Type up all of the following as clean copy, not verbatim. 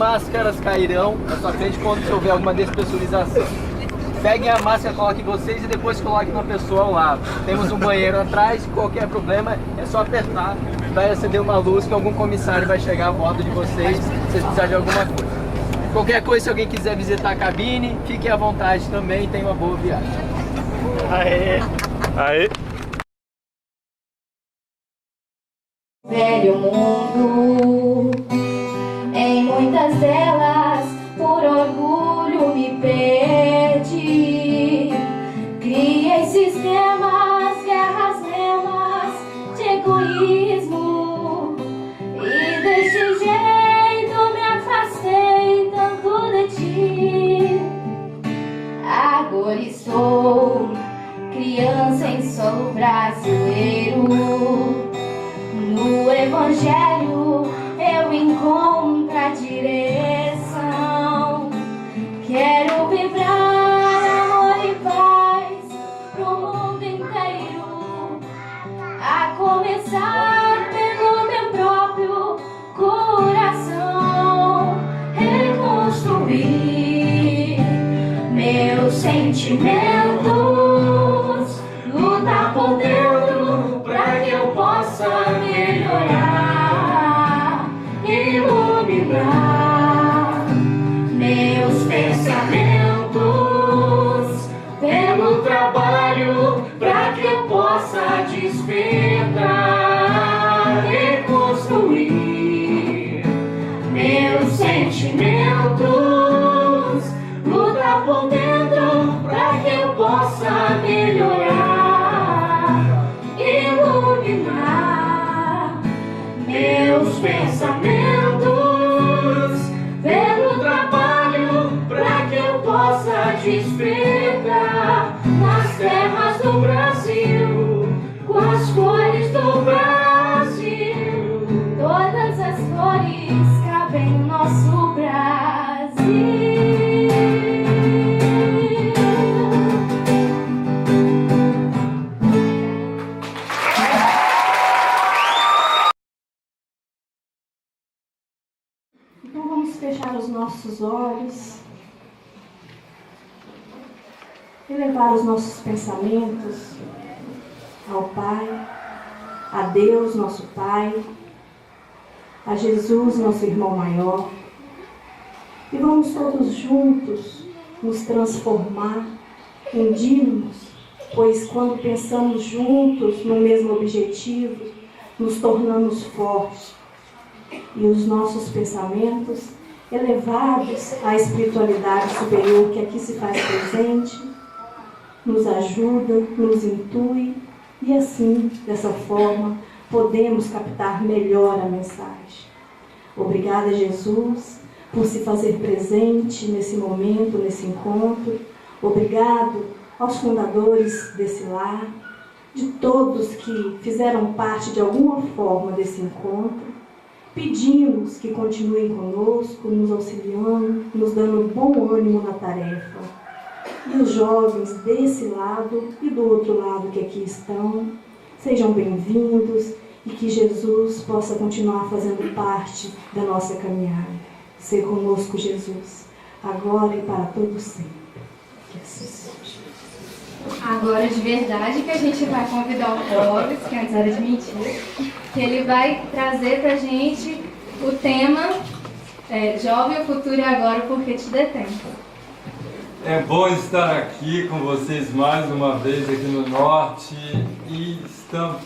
máscaras cairão na sua frente quando houver alguma despressurização. Peguem a máscara, coloquem vocês e depois coloquem uma pessoa ao lado. Temos um banheiro atrás, qualquer problema é só apertar, vai acender uma luz que algum comissário vai chegar a bordo de vocês, se vocês precisarem de alguma coisa. Qualquer coisa, se alguém quiser visitar a cabine, fiquem à vontade também, tenha uma boa viagem. Aê! Aê! Velho mundo, em muitas delas, por orgulho me perdi. Criei sistemas, guerras, lemas de egoísmo, e desse jeito me afastei tanto de ti. Agora estou criança em solo brasileiro. No Evangelho eu encontro a direção. Quero vibrar amor e paz pro mundo inteiro, a começar pelo meu próprio coração. Reconstruir meus sentimentos, lutar por dentro pra que eu possa melhorar, iluminar meus pensamentos pelo trabalho pra que eu possa despertar, reconstruir meus sentimentos, lutar por dentro pra que eu possa melhorar, iluminar meus pensamentos pelo trabalho pra que eu possa despertar nas terras do Brasil, com as cores do Brasil. Todas as cores cabem no nosso Brasil. Então vamos fechar os nossos olhos, elevar os nossos pensamentos ao Pai, a Deus, nosso Pai, a Jesus, nosso irmão maior, e vamos todos juntos nos transformar em dínamos, pois quando pensamos juntos no mesmo objetivo, nos tornamos fortes. E os nossos pensamentos elevados à espiritualidade superior que aqui se faz presente, nos ajuda, nos intui, e assim, dessa forma, podemos captar melhor a mensagem. Obrigada, Jesus, por se fazer presente nesse momento, nesse encontro. Obrigado aos fundadores desse lar, de todos que fizeram parte de alguma forma desse encontro. Pedimos que continuem conosco, nos auxiliando, nos dando bom ânimo na tarefa. E os jovens desse lado e do outro lado que aqui estão, sejam bem-vindos e que Jesus possa continuar fazendo parte da nossa caminhada. Ser conosco, Jesus, agora e para todo sempre. Que assim seja. Agora de verdade que a gente vai convidar o Clóvis, que antes era de mentira, que ele vai trazer pra gente o tema Jovem, o futuro é agora, porque te detém. É bom estar aqui com vocês mais uma vez aqui no Norte e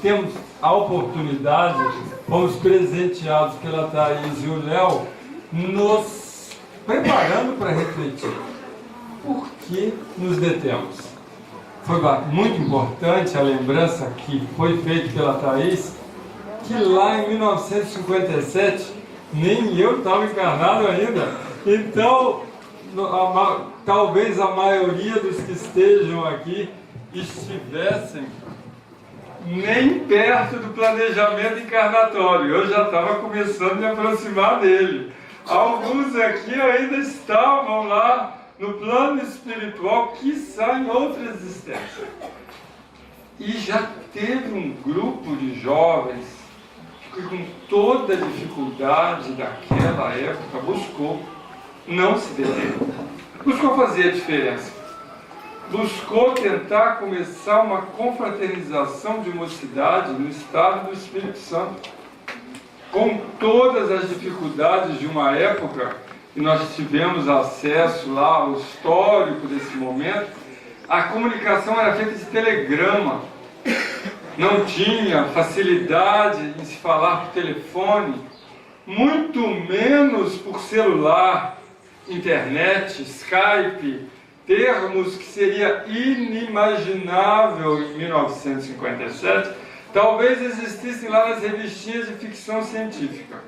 temos a oportunidade, fomos presenteados pela Thaís e o Léo, nos preparando para refletir. Por que nos detemos? Foi muito importante a lembrança que foi feita pela Thaís, que lá em 1957, nem eu estava encarnado ainda. Então, talvez a maioria dos que estejam aqui estivessem nem perto do planejamento encarnatório. Eu já estava começando a me aproximar dele. Alguns aqui ainda estavam lá no plano espiritual, quiçá em outra existência. E já teve um grupo de jovens que com toda a dificuldade daquela época buscou não se deter. Buscou fazer a diferença. Buscou tentar começar uma confraternização de mocidade no estado do Espírito Santo. Com todas as dificuldades de uma época, e nós tivemos acesso lá ao histórico desse momento, a comunicação era feita de telegrama. Não tinha facilidade em se falar por telefone, muito menos por celular, internet, Skype, termos que seria inimaginável em 1957, talvez existissem lá nas revistinhas de ficção científica.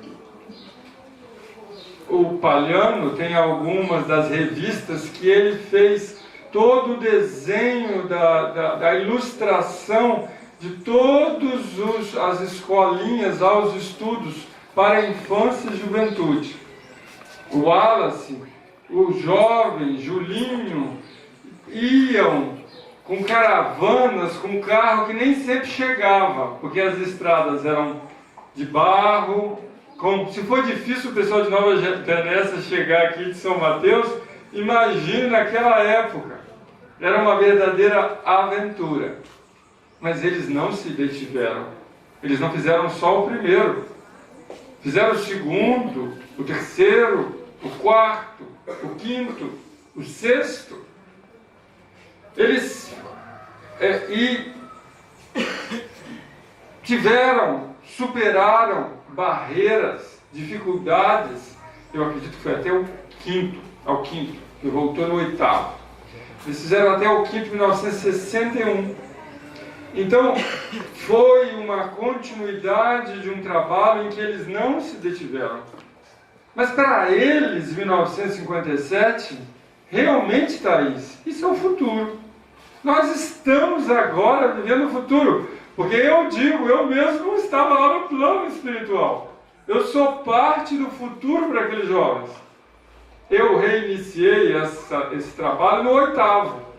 O Palhano tem algumas das revistas que ele fez todo o desenho da ilustração de todas as escolinhas aos estudos para a infância e juventude. O Wallace, o jovem Julinho, iam com caravanas, com carro que nem sempre chegava, porque as estradas eram de barro. Se for difícil o pessoal de Nova Venécia chegar aqui de São Mateus, imagine naquela época. Era uma verdadeira aventura. Mas eles não se detiveram. Eles não fizeram só o primeiro. Fizeram o segundo, o terceiro, o quarto, o quinto, o sexto. Eles superaram barreiras, dificuldades. Eu acredito que foi até ao quinto, que voltou no oitavo. Eles fizeram até o quinto, 1961. Então, foi uma continuidade de um trabalho em que eles não se detiveram. Mas para eles, 1957, realmente, Thaís, isso é o futuro. Nós estamos agora vivendo o futuro. Porque eu mesmo estava lá no plano espiritual. Eu sou parte do futuro para aqueles jovens. Eu reiniciei esse trabalho no oitavo.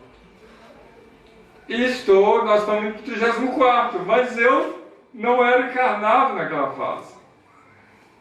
E nós estamos no 34º, mas eu não era encarnado naquela fase.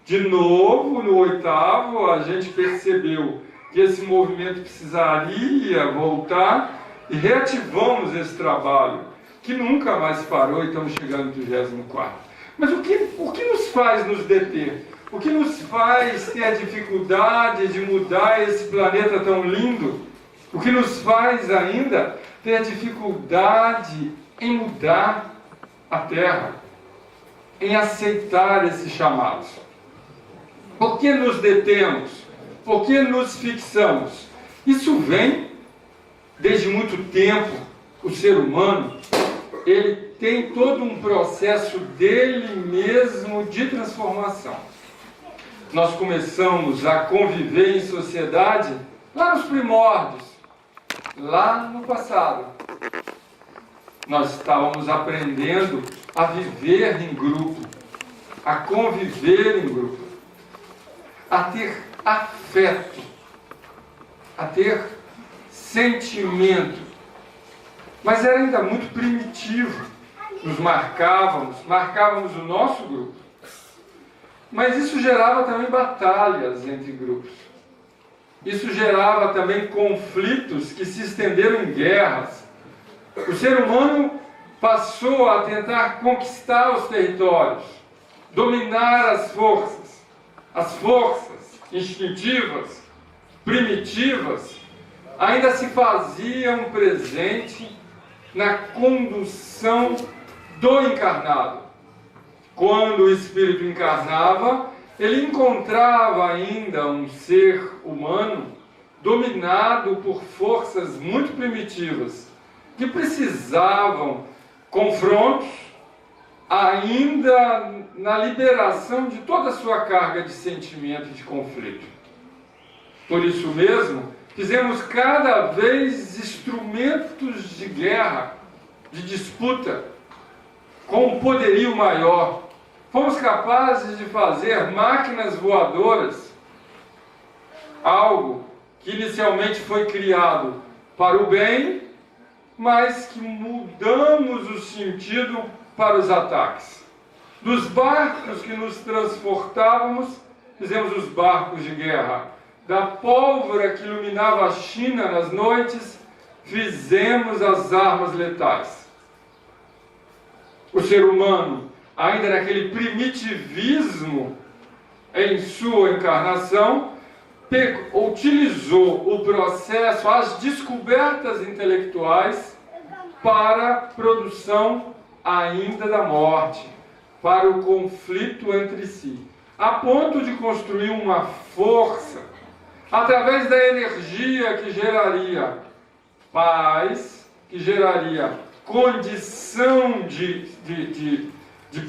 De novo, no oitavo, a gente percebeu que esse movimento precisaria voltar e reativamos esse trabalho, que nunca mais parou e estamos chegando no 34º. Mas o que nos faz nos deter? O que nos faz ter a dificuldade de mudar esse planeta tão lindo? O que nos faz ainda ter a dificuldade em mudar a Terra, em aceitar esses chamados? Por que nos detemos? Por que nos fixamos? Isso vem desde muito tempo. O ser humano, ele tem todo um processo dele mesmo de transformação. Nós começamos a conviver em sociedade lá nos primórdios, lá no passado. Nós estávamos aprendendo a viver em grupo, a conviver em grupo, a ter afeto, a ter sentimento. Mas era ainda muito primitivo. Nos marcávamos o nosso grupo. Mas isso gerava também batalhas entre grupos. Isso gerava também conflitos que se estenderam em guerras. O ser humano passou a tentar conquistar os territórios, dominar as forças instintivas, primitivas, ainda se faziam presente na condução do encarnado. Quando o espírito encarnava, ele encontrava ainda um ser humano dominado por forças muito primitivas, que precisavam confrontos, ainda na liberação de toda a sua carga de sentimento e de conflito. Por isso mesmo, fizemos cada vez instrumentos de guerra, de disputa, com um poderio maior. Fomos capazes de fazer máquinas voadoras, algo que inicialmente foi criado para o bem, mas que mudamos o sentido para os ataques. Dos barcos que nos transportávamos, fizemos os barcos de guerra. Da pólvora que iluminava a China nas noites, fizemos as armas letais. O ser humano, ainda naquele primitivismo em sua encarnação, utilizou o processo, as descobertas intelectuais para a produção ainda da morte, para o conflito entre si, a ponto de construir uma força através da energia que geraria paz, que geraria condição de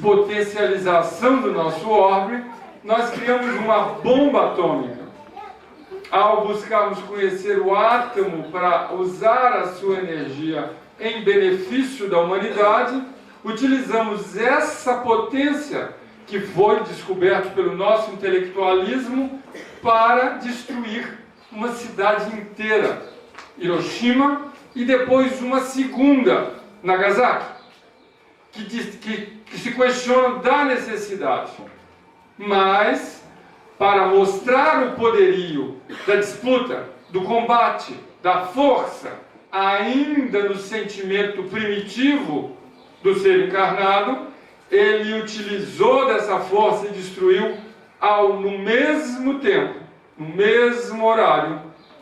potencialização do nosso orbe. Nós criamos uma bomba atômica. Ao buscarmos conhecer o átomo para usar a sua energia em benefício da humanidade, utilizamos essa potência que foi descoberta pelo nosso intelectualismo para destruir uma cidade inteira, Hiroshima, e depois uma segunda, Nagasaki, que se questiona da necessidade. Mas, para mostrar o poderio da disputa, do combate, da força, ainda no sentimento primitivo do ser encarnado, ele utilizou dessa força e destruiu no mesmo tempo, no mesmo horário,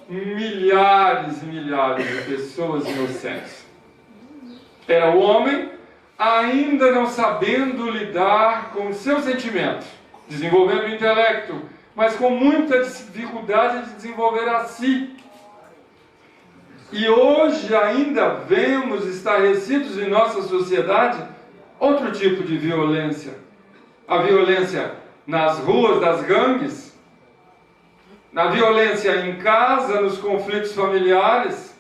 milhares e milhares de pessoas inocentes. Era o homem ainda não sabendo lidar com os seus sentimentos, desenvolvendo o intelecto, mas com muita dificuldade de desenvolver a si. E hoje ainda vemos estarrecidos em nossa sociedade outro tipo de violência. A violência nas ruas das gangues, na violência em casa, nos conflitos familiares,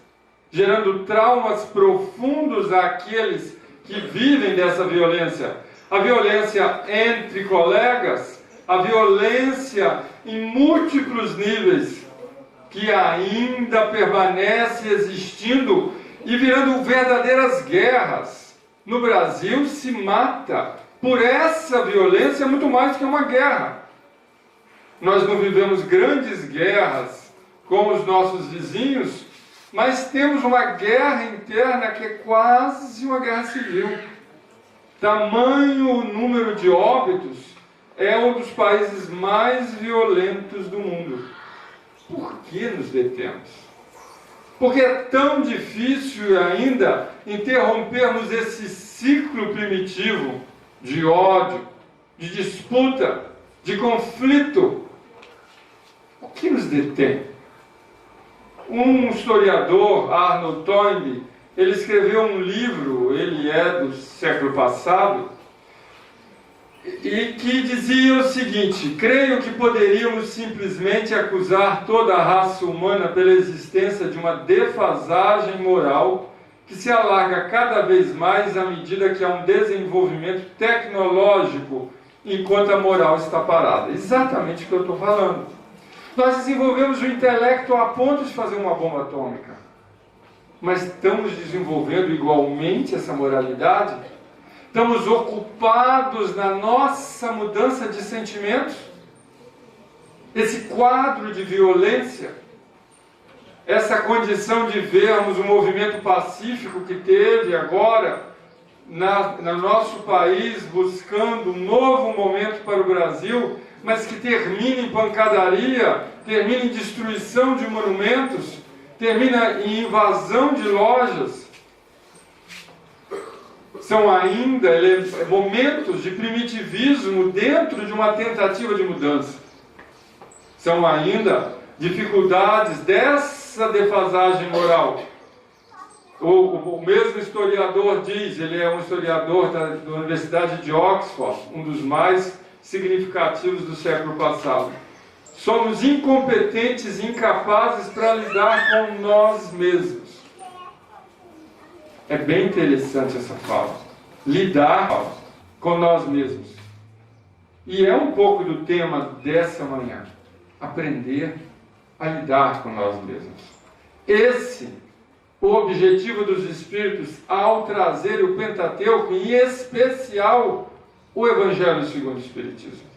gerando traumas profundos àqueles que vivem dessa violência. A violência entre colegas, a violência em múltiplos níveis, que ainda permanece existindo e virando verdadeiras guerras. No Brasil se mata por essa violência muito mais do que uma guerra. Nós não vivemos grandes guerras com os nossos vizinhos, mas temos uma guerra interna que é quase uma guerra civil. Tamanho o número de óbitos, é um dos países mais violentos do mundo. Por que nos detemos? Porque é tão difícil ainda interrompermos esse ciclo primitivo de ódio, de disputa, de conflito. O que nos detém? Um historiador, Arnold Toynbee, ele escreveu um livro, ele é do século passado, e que dizia o seguinte: creio que poderíamos simplesmente acusar toda a raça humana pela existência de uma defasagem moral que se alarga cada vez mais à medida que há um desenvolvimento tecnológico, enquanto a moral está parada. Exatamente o que eu estou falando. Nós desenvolvemos o intelecto a ponto de fazer uma bomba atômica, mas estamos desenvolvendo igualmente essa moralidade? Estamos ocupados na nossa mudança de sentimentos? Esse quadro de violência, essa condição de vermos o movimento pacífico que teve agora no nosso país, buscando um novo momento para o Brasil, mas que termina em pancadaria, termina em destruição de monumentos, termina em invasão de lojas. São ainda momentos de primitivismo dentro de uma tentativa de mudança. São ainda dificuldades dessa defasagem moral. O mesmo historiador diz, ele é um historiador da Universidade de Oxford, um dos mais significativos do século passado. Somos incompetentes e incapazes para lidar com nós mesmos. É bem interessante essa fala. Lidar com nós mesmos. E é um pouco do tema dessa manhã. Aprender a lidar com nós mesmos. Esse, o objetivo dos Espíritos ao trazer o Pentateuco, em especial o Evangelho segundo o Espiritismo.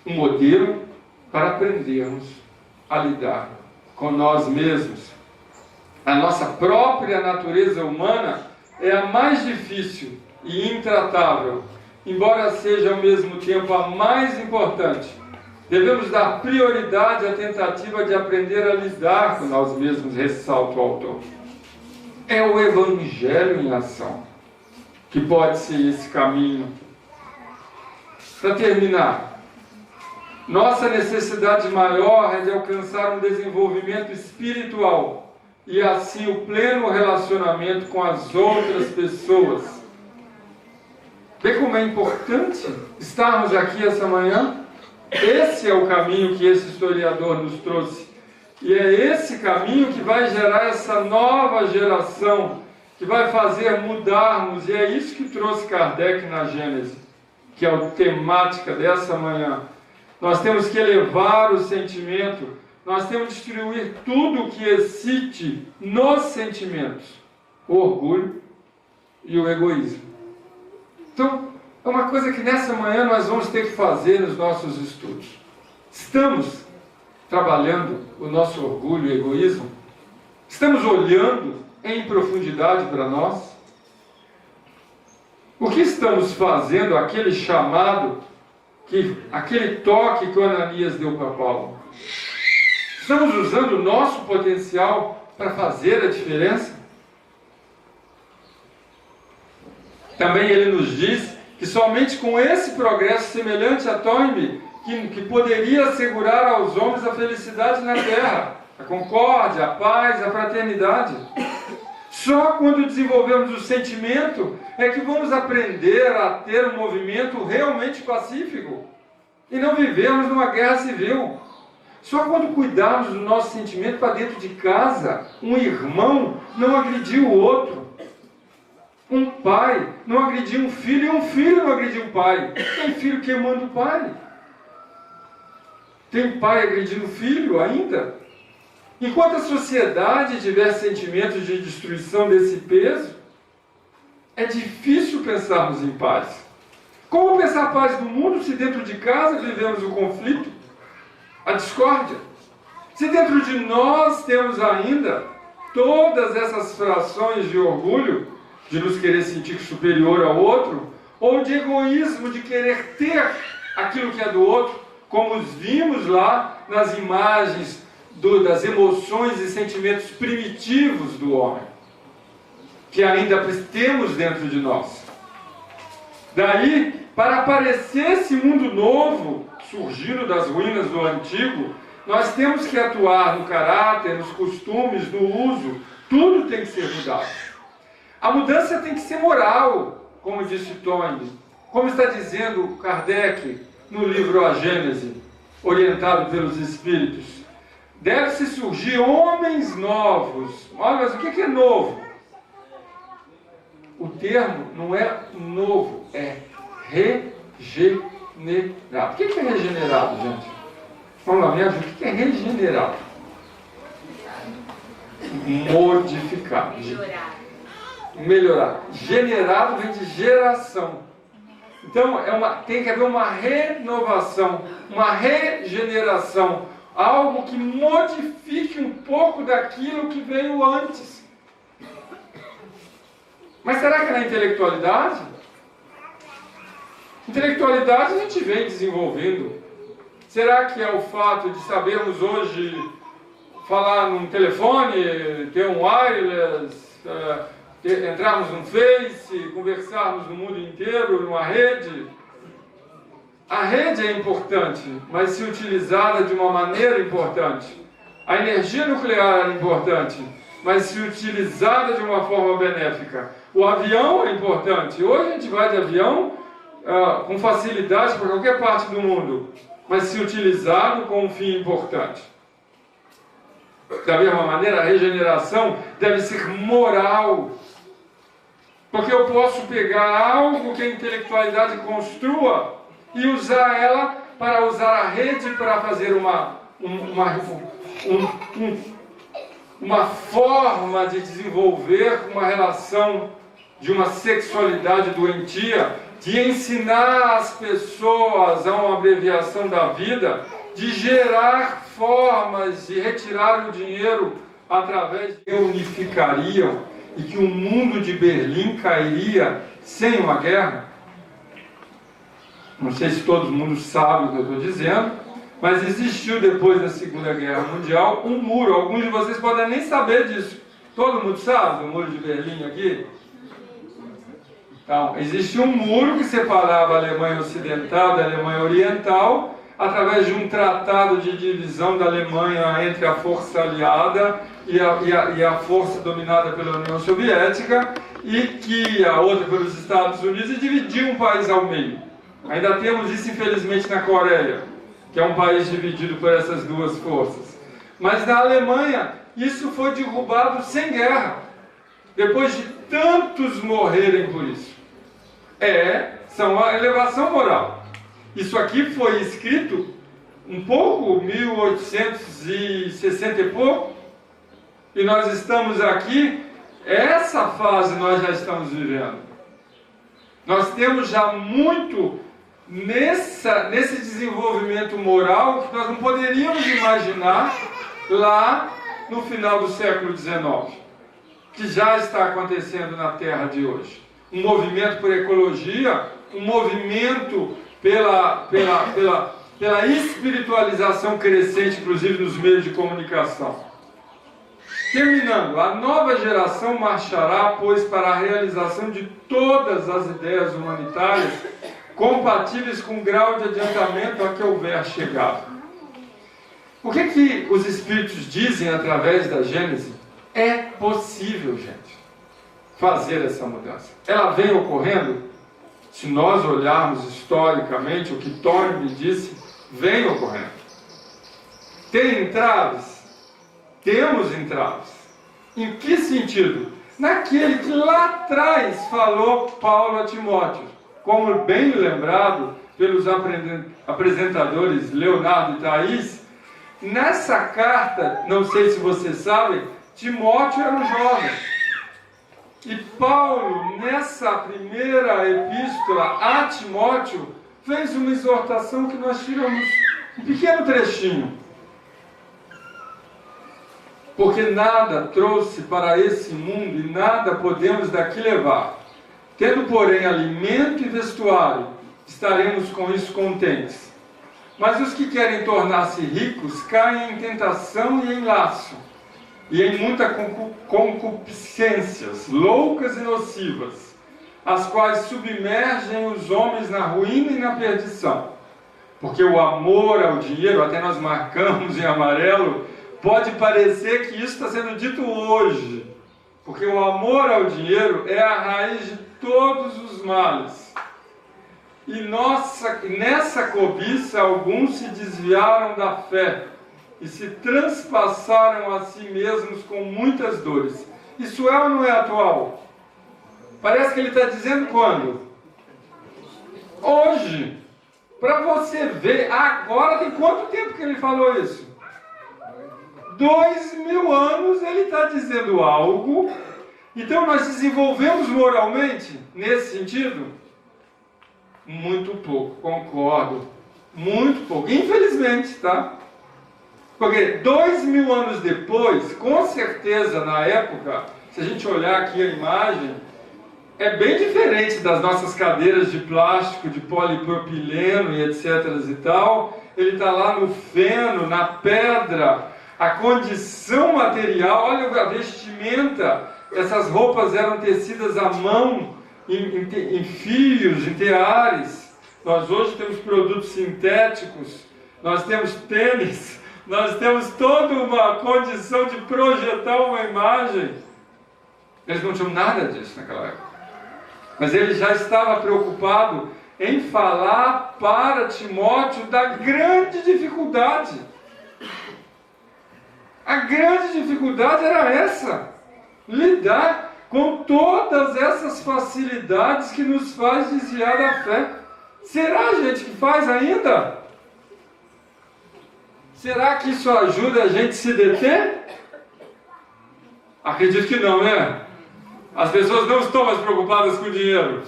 Um modelo para aprendermos a lidar com nós mesmos. A nossa própria natureza humana é a mais difícil e intratável, embora seja ao mesmo tempo a mais importante. Devemos dar prioridade à tentativa de aprender a lidar com nós mesmos, ressalta o autor. É o Evangelho em ação que pode ser esse caminho. Para terminar, nossa necessidade maior é de alcançar um desenvolvimento espiritual e assim o pleno relacionamento com as outras pessoas. Vê como é importante estarmos aqui essa manhã? Esse é o caminho que esse historiador nos trouxe. E é esse caminho que vai gerar essa nova geração, que vai fazer mudarmos. E é isso que trouxe Kardec na Gênese, que é a temática dessa manhã. Nós temos que elevar o sentimento, nós temos que destruir tudo que excite nos sentimentos, o orgulho e o egoísmo. Então, é uma coisa que nessa manhã nós vamos ter que fazer nos nossos estudos. Estamos trabalhando o nosso orgulho e egoísmo? Estamos olhando em profundidade para nós? O que estamos fazendo, aquele chamado, aquele toque que o Ananias deu para Paulo? Estamos usando o nosso potencial para fazer a diferença? Também ele nos diz que somente com esse progresso semelhante a Toynbee, que poderia assegurar aos homens a felicidade na terra, a concórdia, a paz, a fraternidade. Só quando desenvolvemos o sentimento é que vamos aprender a ter um movimento realmente pacífico e não vivermos numa guerra civil. Só quando cuidarmos do nosso sentimento para dentro de casa, um irmão não agredir o outro. Um pai não agredir um filho e um filho não agredir um pai. Tem filho queimando o pai. Tem pai agredindo o filho ainda. Enquanto a sociedade tiver sentimentos de destruição desse peso, é difícil pensarmos em paz. Como pensar paz no mundo se dentro de casa vivemos o conflito, a discórdia? Se dentro de nós temos ainda todas essas frações de orgulho, de nos querer sentir superior ao outro, ou de egoísmo, de querer ter aquilo que é do outro, como vimos lá nas imagens das emoções e sentimentos primitivos do homem, que ainda temos dentro de nós. Daí, para aparecer esse mundo novo, surgindo das ruínas do antigo, nós temos que atuar no caráter, nos costumes, no uso, tudo tem que ser mudado. A mudança tem que ser moral, como disse Toynbee, como está dizendo Kardec no livro A Gênese, orientado pelos Espíritos. Deve-se surgir homens novos. Olha, mas o que é novo? O termo não é novo, é regenerado. O que é regenerado, gente? Vamos lá, me ajuda. O que é regenerado? Modificado. Melhorar. Generado vem de geração. Então, tem que haver uma renovação, uma regeneração. Algo que modifique um pouco daquilo que veio antes. Mas será que é na intelectualidade? Intelectualidade a gente vem desenvolvendo. Será que é o fato de sabermos hoje falar num telefone, ter um wireless, entrarmos no Face, conversarmos no mundo inteiro, numa rede? A rede é importante, mas se utilizada de uma maneira importante. A energia nuclear é importante, mas se utilizada de uma forma benéfica. O avião é importante. Hoje a gente vai de avião com facilidade para qualquer parte do mundo, mas se utilizado com um fim importante. Da mesma maneira, a regeneração deve ser moral. Porque eu posso pegar algo que a intelectualidade construa e usar ela para usar a rede para fazer uma forma de desenvolver uma relação de uma sexualidade doentia, de ensinar as pessoas a uma abreviação da vida, de gerar formas de retirar o dinheiro através de que unificariam e que o mundo de Berlim cairia sem uma guerra. Não sei se todo mundo sabe o que eu estou dizendo, mas existiu depois da Segunda Guerra Mundial um muro. Alguns de vocês podem nem saber disso. Todo mundo sabe do muro de Berlim aqui? Então, existia um muro que separava a Alemanha Ocidental da Alemanha Oriental através de um tratado de divisão da Alemanha entre a força aliada e a força dominada pela União Soviética, e que a outra pelos Estados Unidos, e dividiu um país ao meio. Ainda temos isso, infelizmente, na Coreia, que é um país dividido por essas duas forças. Mas na Alemanha, isso foi derrubado sem guerra, depois de tantos morrerem por isso. São a elevação moral. Isso aqui foi escrito um pouco, 1860 e pouco, e nós estamos aqui, essa fase nós já estamos vivendo. Nós temos já muito nesse desenvolvimento moral que nós não poderíamos imaginar lá no final do século XIX, que já está acontecendo na Terra de hoje. Um movimento por ecologia, um movimento pela espiritualização crescente, inclusive nos meios de comunicação. Terminando, a nova geração marchará, pois, para a realização de todas as ideias humanitárias compatíveis com o grau de adiantamento a que houver chegado. O que os Espíritos dizem através da Gênese? É possível, gente, fazer essa mudança. Ela vem ocorrendo, se nós olharmos historicamente, o que Thorne disse, vem ocorrendo. Tem entraves? Temos entraves. Em que sentido? Naquele que lá atrás falou Paulo a Timóteo, como bem lembrado pelos apresentadores Leonardo e Thaís. Nessa carta, não sei se vocês sabem, Timóteo era um jovem. E Paulo, nessa primeira epístola a Timóteo, fez uma exortação que nós tiramos um pequeno trechinho. Porque nada trouxe para esse mundo e nada podemos daqui levar. Tendo, porém, alimento e vestuário, estaremos com isso contentes. Mas os que querem tornar-se ricos caem em tentação e em laço, e em muitas concupiscências loucas e nocivas, as quais submergem os homens na ruína e na perdição. Porque o amor ao dinheiro, até nós marcamos em amarelo, pode parecer que isso está sendo dito hoje, porque o amor ao dinheiro é a raiz de todos os males. E nessa cobiça alguns se desviaram da fé e se transpassaram a si mesmos com muitas dores. Isso é ou não é atual? Parece que ele está dizendo quando? Hoje. Para você ver, agora tem quanto tempo que ele falou isso? 2000 anos ele está dizendo algo. Então nós desenvolvemos moralmente nesse sentido? Muito pouco, concordo. Muito pouco, infelizmente, tá? Porque 2000 anos depois, com certeza na época, se a gente olhar aqui a imagem, é bem diferente das nossas cadeiras de plástico, de polipropileno e etc e tal. Ele está lá no feno, na pedra, a condição material, olha a vestimenta, essas roupas eram tecidas à mão, em fios, em teares. Nós hoje temos produtos sintéticos, nós temos tênis, nós temos toda uma condição de projetar uma imagem. Eles não tinham nada disso naquela época. Mas ele já estava preocupado em falar para Timóteo da grande dificuldade. A grande dificuldade era essa: lidar com todas essas facilidades que nos faz desviar da fé. Será, gente, que faz ainda? Será que isso ajuda a gente a se deter? Acredito que não, né? As pessoas não estão mais preocupadas com o dinheiro.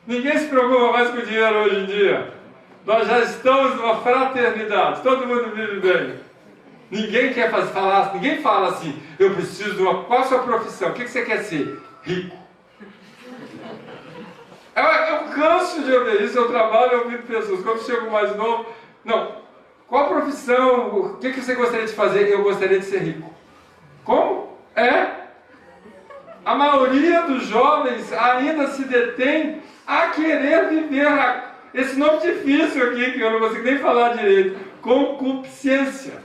Ninguém se preocupa mais com o dinheiro hoje em dia. Nós já estamos numa fraternidade, todo mundo vive bem. Ninguém quer falar, ninguém fala assim, eu preciso de uma... Qual a sua profissão? O que você quer ser? Rico. Eu canso de ouvir isso, eu trabalho ouvindo pessoas. Quando chego mais novo, não. Qual a profissão? O que você gostaria de fazer? Eu gostaria de ser rico. Como? A maioria dos jovens ainda se detém a querer viver esse nome difícil aqui, que eu não consigo nem falar direito. Concupiscência.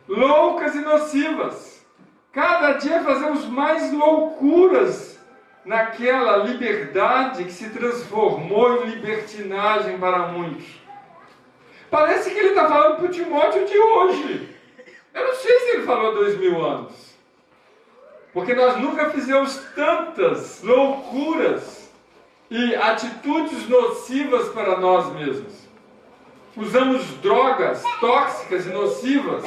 Loucas e nocivas. Cada dia fazemos mais loucuras naquela liberdade que se transformou em libertinagem para muitos. Parece que ele está falando para o Timóteo de hoje. Eu não sei se ele falou 2000 anos. Porque nós nunca fizemos tantas loucuras e atitudes nocivas para nós mesmos. Usamos drogas tóxicas e nocivas.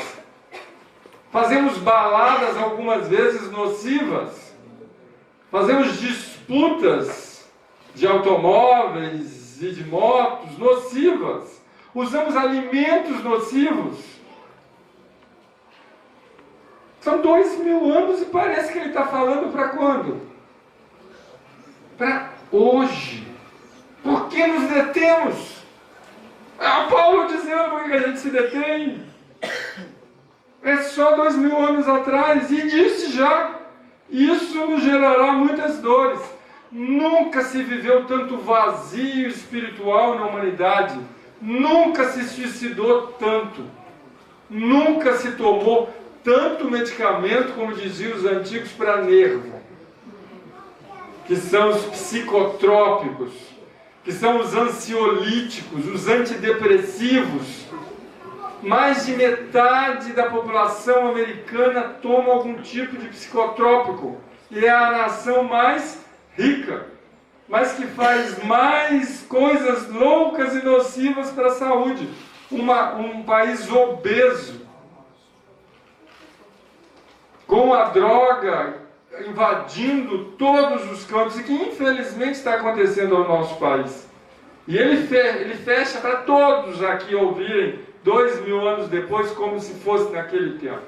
Fazemos baladas algumas vezes nocivas. Fazemos disputas de automóveis e de motos nocivas. Usamos alimentos nocivos. São 2000 anos e parece que ele está falando para quando? Para hoje. Por que nos detemos? Paulo dizendo por que a gente se detém. É só 2000 anos atrás. E disse já, isso nos gerará muitas dores. Nunca se viveu tanto vazio espiritual na humanidade. Nunca se suicidou tanto. Nunca se tomou tanto medicamento, como diziam os antigos, para nervo, que são os psicotrópicos, que são os ansiolíticos, os antidepressivos. Mais de metade da população americana toma algum tipo de psicotrópico, e é a nação mais rica, mas que faz mais coisas loucas e nocivas para a saúde. Um país obeso, com a droga invadindo todos os campos, e que infelizmente está acontecendo no nosso país. E ele fecha para todos aqui ouvirem 2000 anos depois, como se fosse naquele tempo.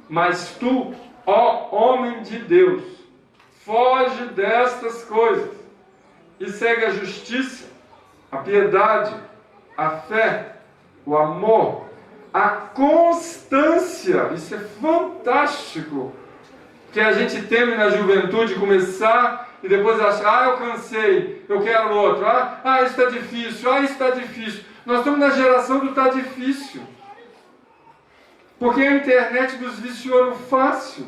Mas tu, ó homem de Deus, foge destas coisas e segue a justiça, a piedade, a fé, o amor, a constância. Isso é fantástico, que a gente teme na juventude começar e depois achar, eu cansei, eu quero outro, isso está difícil, isso está difícil. Nós estamos na geração do está difícil, porque a internet nos viciou no fácil.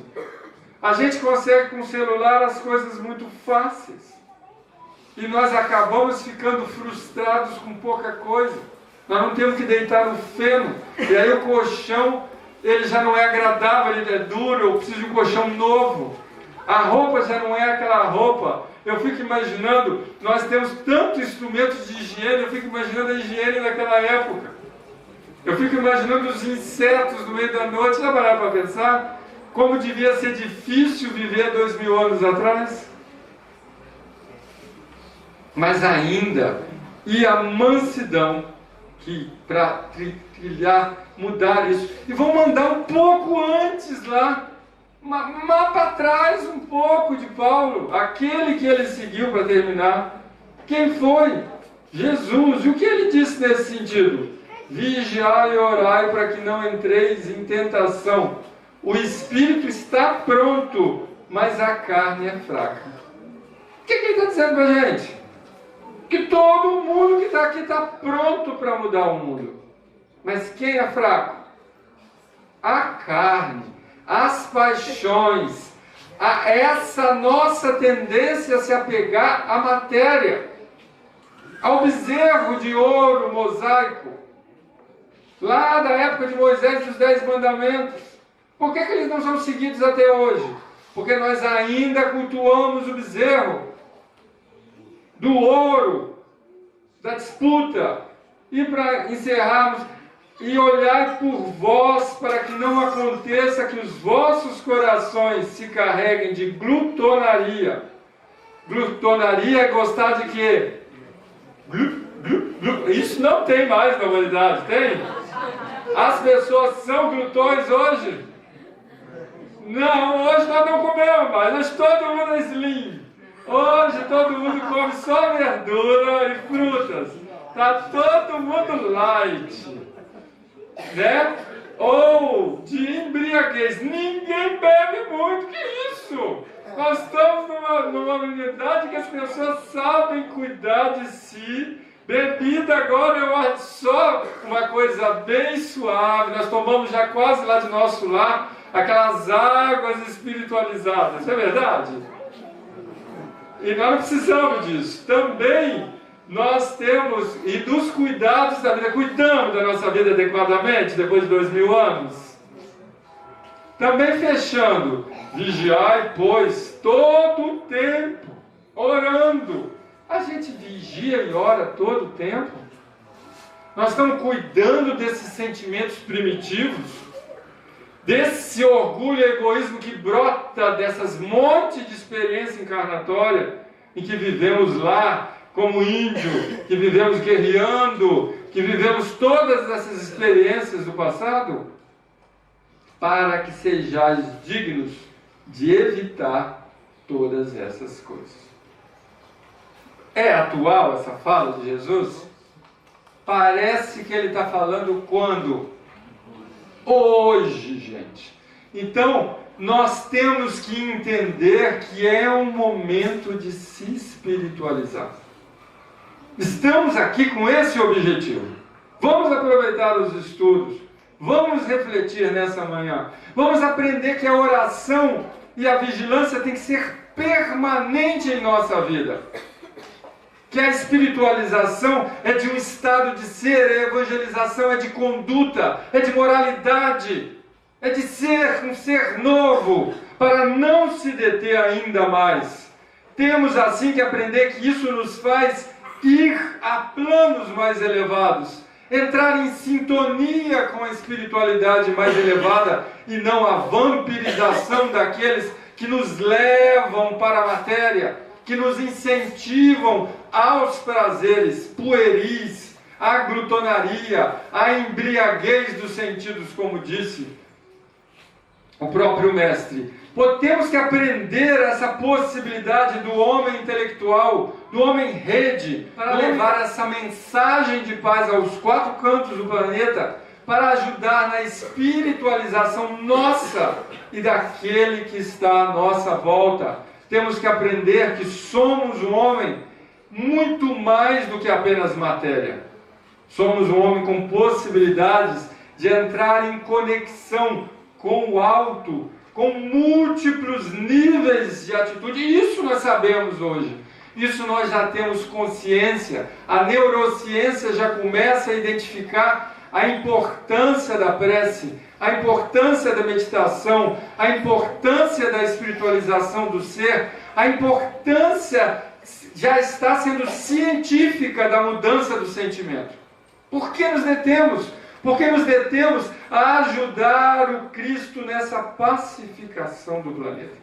A gente consegue com o celular as coisas muito fáceis, e nós acabamos ficando frustrados com pouca coisa. Nós não temos que deitar no feno, e aí o colchão, ele já não é agradável, ele é duro, eu preciso de um colchão novo. A roupa já não é aquela roupa. Eu fico imaginando, nós temos tantos instrumentos de higiene, eu fico imaginando a higiene naquela época. Eu fico imaginando os insetos no meio da noite. Já pararam para pensar como devia ser difícil viver 2000 anos atrás? Mas ainda, e a mansidão, que para trilhar, mudar isso. E vão mandar um pouco antes lá, para trás um pouco de Paulo, aquele que ele seguiu para terminar. Quem foi? Jesus. E o que ele disse nesse sentido? Vigiai e orai para que não entreis em tentação. O espírito está pronto, mas a carne é fraca. O que ele está dizendo para a gente? Que todo mundo que está aqui está pronto para mudar o mundo. Mas quem é fraco? A carne, as paixões, essa nossa tendência a se apegar à matéria, ao bezerro de ouro mosaico, lá da época de Moisés, dos 10 mandamentos. Por que eles não são seguidos até hoje? Porque nós ainda cultuamos o bezerro do ouro, da disputa. E para encerrarmos, e olhai por vós, para que não aconteça que os vossos corações se carreguem de glutonaria Glutonaria é gostar de quê? Isso não tem mais na humanidade, tem? As pessoas são glutões hoje? Não, hoje nós não comemos mais, hoje todo mundo é slim. Hoje todo mundo come só verdura e frutas. Está todo mundo light. Né? Ou de embriaguez. Ninguém bebe muito, que isso? Nós estamos numa unidade que as pessoas sabem cuidar de si. Bebida agora eu acho só uma coisa bem suave. Nós tomamos já quase lá de nosso lar aquelas águas espiritualizadas. Isso é verdade? E nós não precisamos disso. Também nós temos, e dos cuidados da vida, cuidamos da nossa vida adequadamente depois de 2000 anos. Também fechando, vigiai, pois, todo o tempo, orando. A gente vigia e ora todo o tempo. Nós estamos cuidando desses sentimentos primitivos, desse orgulho e egoísmo que brota dessas montes de experiência encarnatória em que vivemos lá como índio, que vivemos guerreando, que vivemos todas essas experiências do passado, para que sejais dignos de evitar todas essas coisas. É atual essa fala de Jesus? Parece que ele está falando quando? Hoje, gente. Então, nós temos que entender que é um momento de se espiritualizar. Estamos aqui com esse objetivo. Vamos aproveitar os estudos. Vamos refletir nessa manhã. Vamos aprender que a oração e a vigilância tem que ser permanente em nossa vida. Que a espiritualização é de um estado de ser, a evangelização é de conduta, é de moralidade, é de ser um ser novo, para não se deter ainda mais. Temos assim que aprender que isso nos faz ir a planos mais elevados, entrar em sintonia com a espiritualidade mais elevada e não a vampirização daqueles que nos levam para a matéria, que nos incentivam aos prazeres pueris, à glutonaria, à embriaguez dos sentidos, como disse o próprio mestre. Temos que aprender essa possibilidade do homem intelectual, do homem rede, para levar essa mensagem de paz aos quatro cantos do planeta, para ajudar na espiritualização nossa e daquele que está à nossa volta. Temos que aprender que somos um homem muito mais do que apenas matéria. Somos um homem com possibilidades de entrar em conexão com o alto, com múltiplos níveis de atitude. E isso nós sabemos hoje. Isso nós já temos consciência. A neurociência já começa a identificar a importância da prece, a importância da meditação, a importância da espiritualização do ser, a importância já está sendo científica da mudança do sentimento. Por que nos detemos? Porque nos detemos a ajudar o Cristo nessa pacificação do planeta.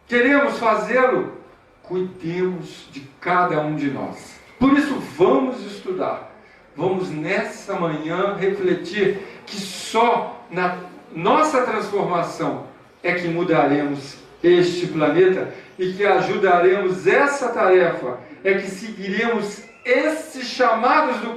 Queremos fazê-lo? Cuidemos de cada um de nós. Por isso, vamos estudar. Vamos nessa manhã refletir que só na nossa transformação é que mudaremos este planeta e que ajudaremos essa tarefa, é que seguiremos esses chamados do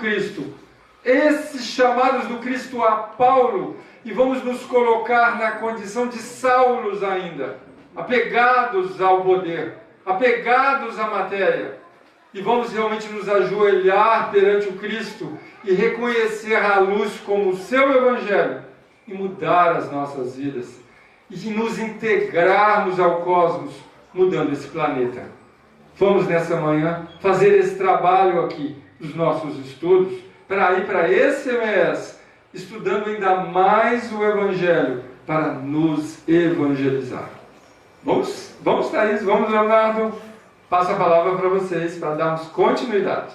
Cristo a Paulo, e vamos nos colocar na condição de Saulos ainda, apegados ao poder, apegados à matéria. E vamos realmente nos ajoelhar perante o Cristo e reconhecer a luz como o seu Evangelho e mudar as nossas vidas e nos integrarmos ao cosmos, mudando esse planeta. Vamos nessa manhã fazer esse trabalho aqui dos nossos estudos para ir para esse mês, estudando ainda mais o Evangelho para nos evangelizar. Vamos, Thaís, vamos, Leonardo. Passo a palavra para vocês, para darmos continuidade.